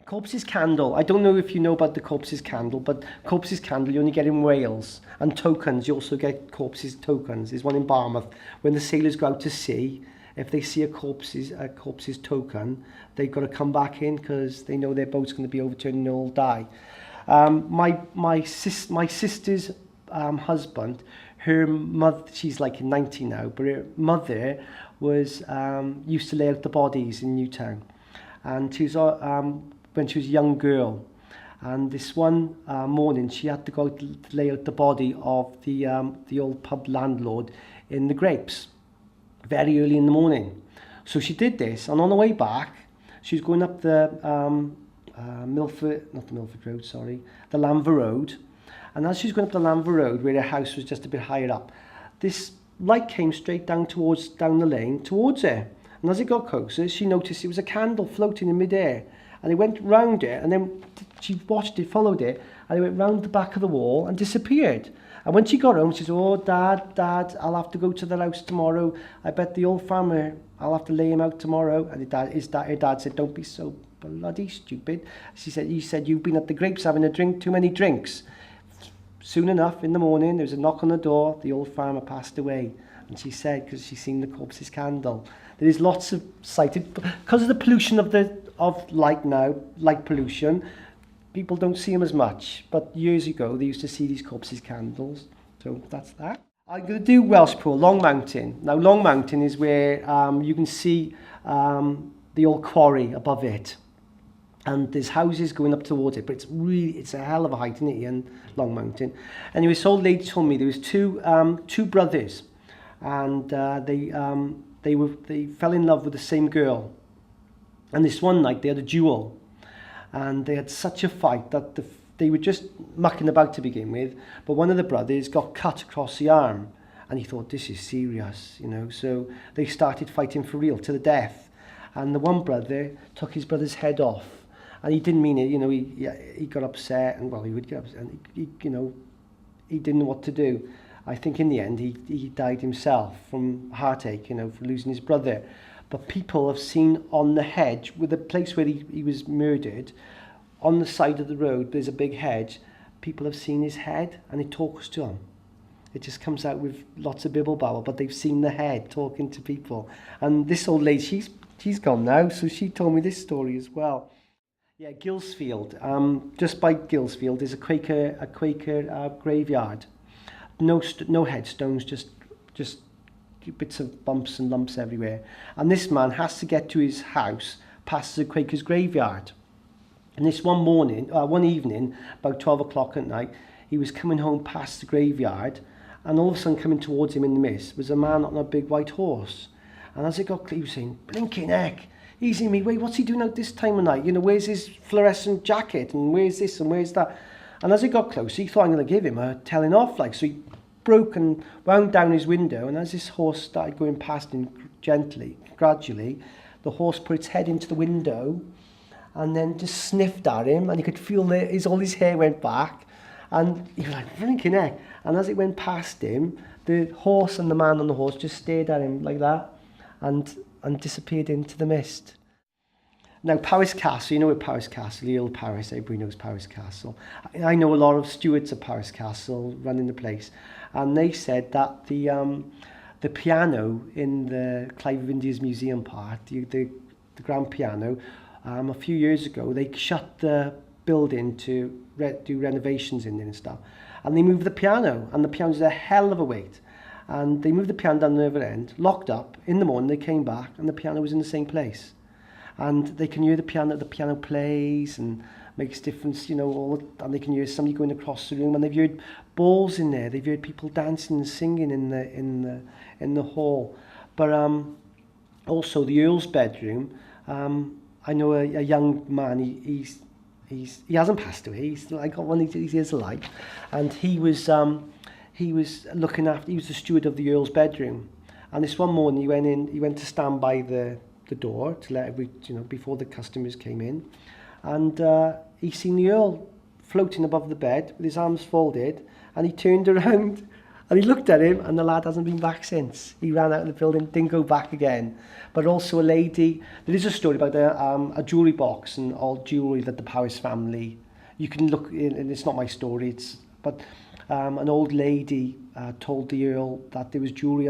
Corpse's candle. I don't know if you know about the corpse's candle, but corpse's candle you only get in Wales. And tokens, you also get corpse's tokens. There's one in Barmouth. When the sailors go out to sea, if they see a corpse's token, they've got to come back in because they know their boat's going to be overturned and they'll all die. My sister's husband, her mother, she's like 90 now, but her mother was used to lay out the bodies in Newtown. And she was when she was a young girl, and this one morning she had to go to lay out the body of the old pub landlord in the Grapes very early in the morning. So she did this, and on the way back she was going up the the Lanver Road, and as she was going up the Lanver Road where her house was just a bit higher up, this light came straight down the lane towards her. And as it got closer, she noticed it was a candle floating in midair. And it went round it, and then she watched it, followed it, and it went round the back of the wall and disappeared. And when she got home, she said, "Oh, Dad, I'll have to go to the house tomorrow. I bet the old farmer, I'll have to lay him out tomorrow." And her dad said, "Don't be so bloody stupid." She said, "You said you've been at the Grapes having a drink, too many drinks." Soon enough, in the morning, there was a knock on the door. The old farmer passed away. And she said, because she's seen the corpse's candle. There is lots of sighted, because of the pollution of light now, light pollution, people don't see them as much. But years ago, they used to see these corpse's candles. So that's that. I'm going to do Welshpool, Long Mountain. Now, Long Mountain is where you can see the old quarry above it. And there's houses going up towards it, but it's a hell of a height, isn't it, in Long Mountain. Anyway, this old lady told me there was two brothers, and they fell in love with the same girl. And this one night they had a duel, and they had such a fight that they were just mucking about to begin with, but one of the brothers got cut across the arm, and he thought, this is serious, you know, so they started fighting for real to the death. And the one brother took his brother's head off, and he didn't mean it, you know, he got upset, and well, he would get upset, and he didn't know what to do. I think in the end he died himself from heartache, you know, for losing his brother. But people have seen on the hedge, with the place where he was murdered, on the side of the road, there's a big hedge. People have seen his head, and it talks to them. It just comes out with lots of bibble babble, but they've seen the head talking to people. And this old lady, she's gone now, so she told me this story as well. Yeah, Gillsfield. Just by Gillsfield is a Quaker graveyard. No headstones, just bits of bumps and lumps everywhere. And this man has to get to his house past the Quaker's graveyard. And this one evening, about 12 o'clock at night, he was coming home past the graveyard, and all of a sudden coming towards him in the mist was a man on a big white horse. And as it got clear, he was saying, "Blinking heck, he's in me way, what's he doing out this time of night? You know, where's his fluorescent jacket, and where's this and where's that?" And as it got closer, he thought, "I'm going to give him a telling off," like, so he broke and wound down his window, and as this horse started going past him gradually, the horse put its head into the window and then just sniffed at him, and he could feel all his hair went back, and he was like, "Blinking heck." And as it went past him, the horse and the man on the horse just stared at him like that, and disappeared into the mist. Now, Powys Castle, you know where Powys Castle, the old Powys, everybody knows Powys Castle. I know a lot of stewards of Powys Castle running the place, and they said that the piano in the Clive of India's museum part, the grand piano, a few years ago, they shut the building to do renovations in there and stuff, and they moved the piano, and the piano's a hell of a weight, and they moved the piano down the other end, locked up. In the morning they came back, and the piano was in the same place. And they can hear the piano plays and makes difference, you know, and they can hear somebody going across the room, and they've heard balls in there, they've heard people dancing and singing in the hall. But also the Earl's bedroom, I know a young man, he hasn't passed away, he's like one of his years alive, and he was looking after, he was the steward of the Earl's bedroom, and this one morning he went to stand by the door to let before the customers came in, and he seen the Earl floating above the bed with his arms folded, and he turned around And he looked at him, and the lad hasn't been back since. He ran out of the building, didn't go back again. But also a lady, there is a story about a jewellery box and all jewellery that the Powys family, you can look in, and it's not my story, but an old lady told the Earl that there was jewellery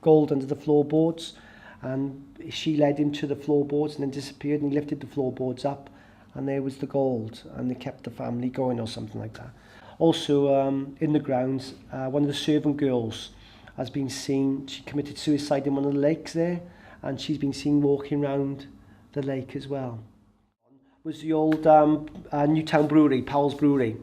gold under the floorboards, and she led him to the floorboards and then disappeared, and he lifted the floorboards up, and there was the gold, and they kept the family going or something like that. Also, in the grounds, one of the servant girls has been seen, she committed suicide in one of the lakes there, and she's been seen walking around the lake as well. Was the old Newtown brewery, Powell's Brewery.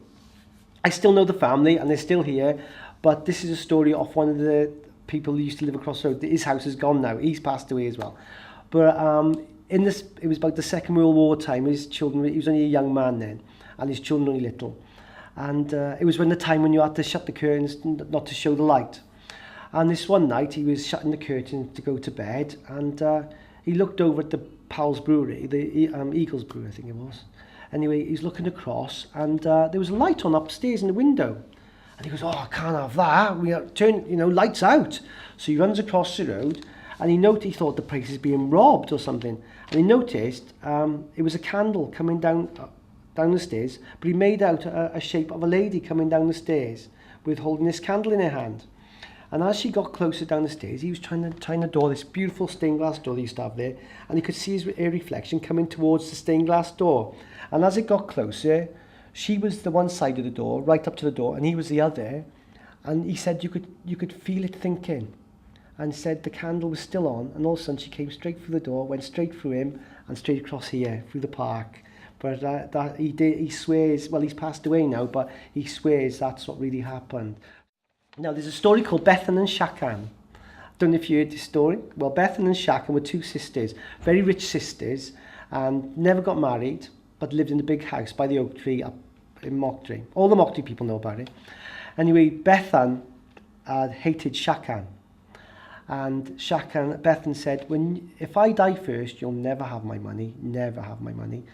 I still know the family, and they're still here, but this is a story of one of the people who used to live across the road. His house is gone now, he's passed away as well. But in this, it was about the Second World War time, his children, he was only a young man then, and his children only little. And it was when the time when you had to shut the curtains not to show the light. And this one night he was shutting the curtains to go to bed, and he looked over at the Powell's Brewery, the Eagles Brewery I think it was. Anyway, he's looking across, and there was a light on upstairs in the window. And he goes, oh, I can't have that, we are turn, lights out. So he runs across the road, and he thought the place is being robbed or something. And he noticed it was a candle coming down the stairs, but he made out a shape of a lady coming down the stairs with holding this candle in her hand. And as she got closer down the stairs, he was trying to door this beautiful stained glass door that he used to have there, and he could see her reflection coming towards the stained glass door. And as it got closer, she was the one side of the door, right up to the door, and he was the other. And he said you could feel it thinking, and said the candle was still on, and all of a sudden she came straight through the door, went straight through him, and straight across here, through the park. But he swears, well, he's passed away now, but he swears that's what really happened. Now, there's a story called Bethan and Shakan. Don't know if you heard this story. Well, Bethan and Shakan were two sisters, very rich sisters, and never got married, but lived in the big house by the oak tree up in Mocktree. All the Mocktree people know about it. Anyway, Bethan hated Shakan. And Bethan said, if I die first, you'll never have my money, never have my money.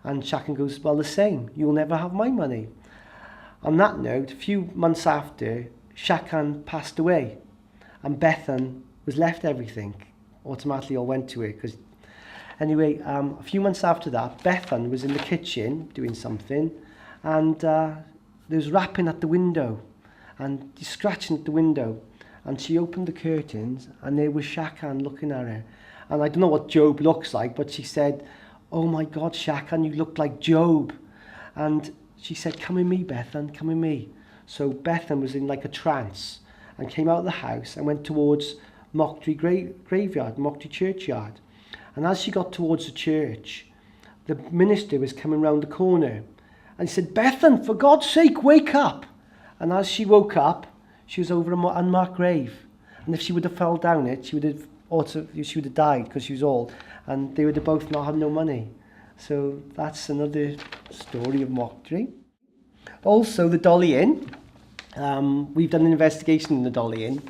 And Shakan goes, well, the same, you'll never have my money. On that note, a few months after, Shakan passed away, and Bethan was left everything. Automatically all went to her. Anyway, a few months after that, Bethan was in the kitchen doing something, and there was rapping at the window, and scratching at the window, and she opened the curtains, and there was Shakan looking at her. And I don't know what Job looks like, but she said, oh my God, Shakan, you look like Job. And she said, come with me, Bethan, come with me. So Bethan was in like a trance and came out of the house and went towards Mocktree graveyard, Mocktree churchyard. And as she got towards the church, the minister was coming round the corner. And he said, Bethan, for God's sake, wake up. And as she woke up, she was over an unmarked grave. And if she would have fell down it, she would have died because she was old. And they would have both not had no money. So that's another story of Mocktree. Also, the Dolly Inn. We've done an investigation in the Dolly Inn.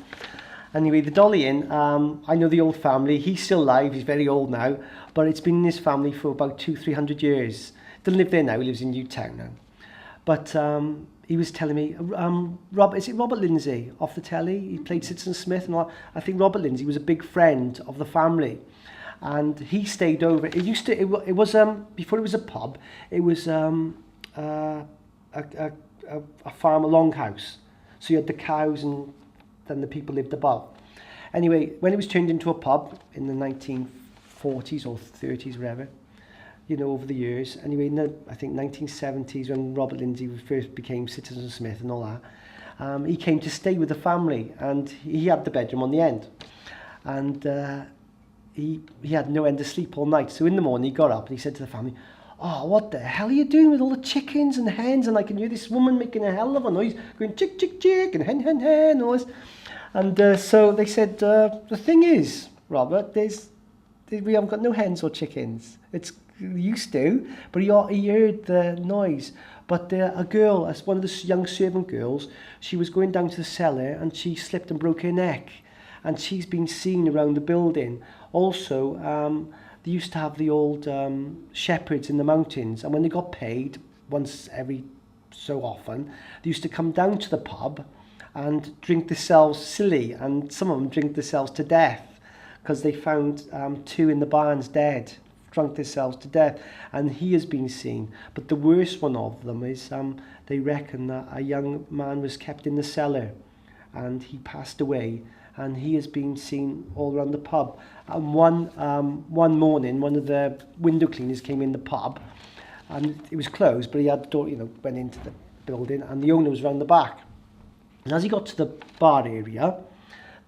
Anyway, the Dolly Inn, I know the old family. He's still alive. He's very old now. But it's been in his family for about 200-300 years. Doesn't live there now. He lives in Newtown now. But he was telling me, is it Robert Lindsay off the telly? He played Citizen Smith. And all. I think Robert Lindsay was a big friend of the family. And he stayed over. It was before it was a pub. It was a farm, a longhouse. So you had the cows, and then the people lived above. Anyway, when it was turned into a pub in the 1940s or 30s, whatever, over the years. Anyway, in the, I think 1970s, when Robert Lindsay first became Citizen Smith and all that, he came to stay with the family, and he had the bedroom on the end. And he had no end of sleep all night. So in the morning, he got up and he said to the family, oh, what the hell are you doing with all the chickens and the hens? And I can hear this woman making a hell of a noise, going chick, chick, chick, and hen, hen, hen, and all this. And so they said, the thing is, Robert, we haven't got no hens or chickens. It's used to, but he heard the noise. But a girl, as one of the young servant girls, she was going down to the cellar and she slipped and broke her neck. And she's been seen around the building. Also, they used to have the old shepherds in the mountains, and when they got paid once every so often, they used to come down to the pub and drink themselves silly, and some of them drink themselves to death because they found 2 in the barns dead, drunk themselves to death, and he has been seen. But the worst one of them is they reckon that a young man was kept in the cellar and he passed away, and he has been seen all around the pub. And one morning, one of the window cleaners came in the pub, and it was closed, but he had the door, went into the building, and the owner was round the back. And as he got to the bar area,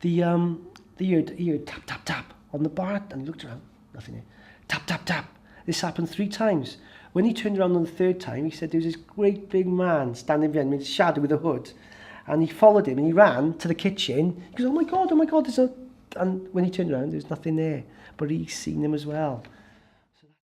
he heard tap, tap, tap on the bar, and he looked around, nothing there. Tap, tap, tap. This happened 3 times. When he turned around on the 3rd time, he said there was this great big man standing behind me, in shadow with a hood. And he followed him and he ran to the kitchen. He goes, oh my God, there's a... And when he turned around, there was nothing there. But he's seen him as well.